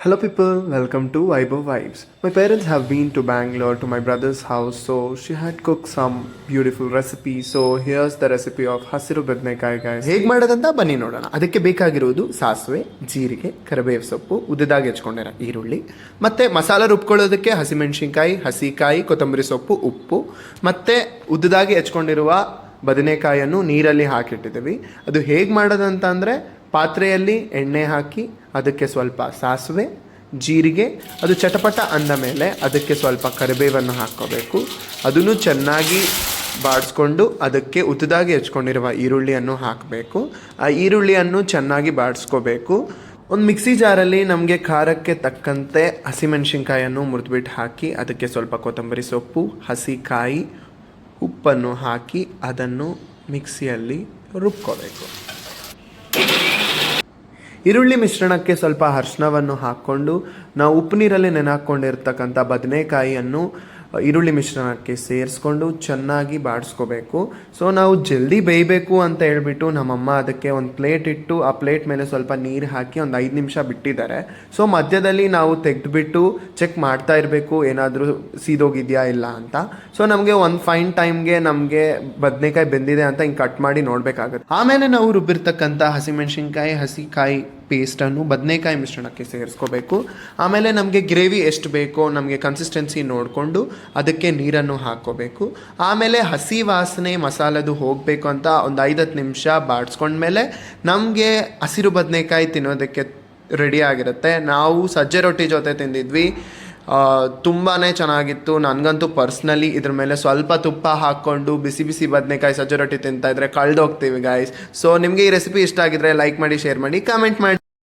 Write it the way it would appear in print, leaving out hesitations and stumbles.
Hello people, welcome to Viber Vibes. My parents have been to Bangalore to my brother's house, so she had cooked some beautiful recipe. So here's the recipe of hasiru badnekai guys. ಹೇಗೆ ಮಾಡೋದಂತ ಬನ್ನಿ ನೋಡೋಣ. ಅದಕ್ಕೆ ಬೇಕಾಗಿರುವುದು ಸಾಸಿವೆ, ಜೀರಿಗೆ, ಕರಿಬೇವು ಸೊಪ್ಪು, ಉದ್ದದಾಗಿ ಹೆಚ್ಕೊಂಡಿರೋ ಈರುಳ್ಳಿ, ಮತ್ತೆ ಮಸಾಲ ರುಬ್ಕೊಳ್ಳೋದಕ್ಕೆ ಹಸಿಮೆಣಸಿನಕಾಯಿ, ಹಸಿಕಾಯಿ, ಕೊತ್ತಂಬರಿ ಸೊಪ್ಪು, ಉಪ್ಪು, ಮತ್ತೆ ಉದ್ದದಾಗಿ ಹೆಚ್ಕೊಂಡಿರುವ ಬದನೆಕಾಯನ್ನು ನೀರಲ್ಲಿ ಹಾಕಿಟ್ಟಿದ್ದೀವಿ. ಅದು ಹೇಗೆ ಮಾಡೋದಂತ ಅಂದರೆ ಪಾತ್ರೆಯಲ್ಲಿ ಎಣ್ಣೆ ಹಾಕಿ ಅದಕ್ಕೆ ಸ್ವಲ್ಪ ಸಾಸಿವೆ, ಜೀರಿಗೆ, ಅದು ಚಟಪಟ ಅಂದ ಮೇಲೆ ಅದಕ್ಕೆ ಸ್ವಲ್ಪ ಕರಿಬೇವನ್ನು ಹಾಕ್ಕೋಬೇಕು. ಅದನ್ನು ಚೆನ್ನಾಗಿ ಬಾಡಿಸ್ಕೊಂಡು ಅದಕ್ಕೆ ಉದ್ದದಾಗಿ ಹೆಚ್ಕೊಂಡಿರುವ ಈರುಳ್ಳಿಯನ್ನು ಹಾಕಬೇಕು. ಆ ಈರುಳ್ಳಿಯನ್ನು ಚೆನ್ನಾಗಿ ಬಾಡಿಸ್ಕೋಬೇಕು. ಒಂದು ಮಿಕ್ಸಿ ಜಾರಲ್ಲಿ ನಮಗೆ ಖಾರಕ್ಕೆ ತಕ್ಕಂತೆ ಹಸಿಮೆಣಸಿನ್ಕಾಯನ್ನು ಮುರಿದ್ಬಿಟ್ಟು ಹಾಕಿ ಅದಕ್ಕೆ ಸ್ವಲ್ಪ ಕೊತ್ತಂಬರಿ ಸೊಪ್ಪು, ಹಸಿಕಾಯಿ, ಉಪ್ಪನ್ನು ಹಾಕಿ ಅದನ್ನು ಮಿಕ್ಸಿಯಲ್ಲಿ ರುಬ್ಕೋಬೇಕು. ಈರುಳ್ಳಿ ಮಿಶ್ರಣಕ್ಕೆ ಸ್ವಲ್ಪ ಅರಿಶಿನವನ್ನು ಹಾಕ್ಕೊಂಡು ನಾವು ಉಪ್ಪು ನೀರಲ್ಲಿ ನೆನೆಹಾಕ್ಕೊಂಡಿರ್ತಕ್ಕಂಥ ಬದನೆಕಾಯಿಯನ್ನು ಈರುಳ್ಳಿ ಮಿಶ್ರಣಕ್ಕೆ ಸೇರಿಸ್ಕೊಂಡು ಚೆನ್ನಾಗಿ ಬಾಡಿಸ್ಕೋಬೇಕು. ಸೊ ನಾವು ಜಲ್ದಿ ಬೇಯಬೇಕು ಅಂತ ಹೇಳ್ಬಿಟ್ಟು ನಮ್ಮಮ್ಮ ಅದಕ್ಕೆ ಒಂದು ಪ್ಲೇಟ್ ಇಟ್ಟು ಆ ಪ್ಲೇಟ್ ಮೇಲೆ ಸ್ವಲ್ಪ ನೀರು ಹಾಕಿ ಒಂದು 5 ನಿಮಿಷ ಬಿಟ್ಟಿದ್ದಾರೆ. ಸೊ ಮಧ್ಯದಲ್ಲಿ ನಾವು ತೆಗೆದುಬಿಟ್ಟು ಚೆಕ್ ಮಾಡ್ತಾ ಇರಬೇಕು ಏನಾದರೂ ಸೀದೋಗಿದೆಯಾ ಇಲ್ಲ ಅಂತ. ಸೊ ನಮಗೆ ಒಂದು ಫೈನ್ ಟೈಮ್ಗೆ ನಮಗೆ ಬದನೆಕಾಯಿ ಬೆಂದಿದೆ ಅಂತ ಹಿಂಗೆ ಕಟ್ ಮಾಡಿ ನೋಡಬೇಕಾಗುತ್ತೆ. ಆಮೇಲೆ ನಾವು ರುಬ್ಬಿರ್ತಕ್ಕಂಥ ಹಸಿಮೆಣಸಿನ್ಕಾಯಿ, ಹಸಿಕಾಯಿ ಪೇಸ್ಟನ್ನು ಬದನೆಕಾಯಿ ಮಿಶ್ರಣಕ್ಕೆ ಸೇರಿಸ್ಕೋಬೇಕು. ಆಮೇಲೆ ನಮಗೆ ಗ್ರೇವಿ ಎಷ್ಟು ಬೇಕೋ ನಮಗೆ ಕನ್ಸಿಸ್ಟೆನ್ಸಿ ನೋಡಿಕೊಂಡು ಅದಕ್ಕೆ ನೀರನ್ನು ಹಾಕ್ಕೋಬೇಕು. ಆಮೇಲೆ ಹಸಿ ವಾಸನೆ ಮಸಾಲದು ಹೋಗಬೇಕು ಅಂತ ಒಂದು 5-10 ನಿಮಿಷ ಬಾಡಿಸ್ಕೊಂಡ್ಮೇಲೆ ನಮಗೆ ಹಸಿರು ಬದನೆಕಾಯಿ ತಿನ್ನೋದಕ್ಕೆ ರೆಡಿ ಆಗಿರುತ್ತೆ. ನಾವು ಸಜ್ಜೆ ರೊಟ್ಟಿ ಜೊತೆ ತಿಂದಿದ್ವಿ, ತುಂಬಾ ಚೆನ್ನಾಗಿತ್ತು. ನನಗಂತೂ ಪರ್ಸ್ನಲಿ ಇದ್ರ ಮೇಲೆ ಸ್ವಲ್ಪ ತುಪ್ಪ ಹಾಕ್ಕೊಂಡು ಬಿಸಿ ಬಿಸಿ ಬದನೆಕಾಯಿ ಸಜ್ಜೆ ರೊಟ್ಟಿ ತಿಂತಾಯಿದ್ರೆ ಕಳೆದೋಗ್ತೀವಿ ಗಾಯ್ಸ್. ಸೊ ನಿಮಗೆ ಈ ರೆಸಿಪಿ ಇಷ್ಟ ಆಗಿದ್ರೆ ಲೈಕ್ ಮಾಡಿ, ಶೇರ್ ಮಾಡಿ, ಕಾಮೆಂಟ್ ಮಾಡಿ.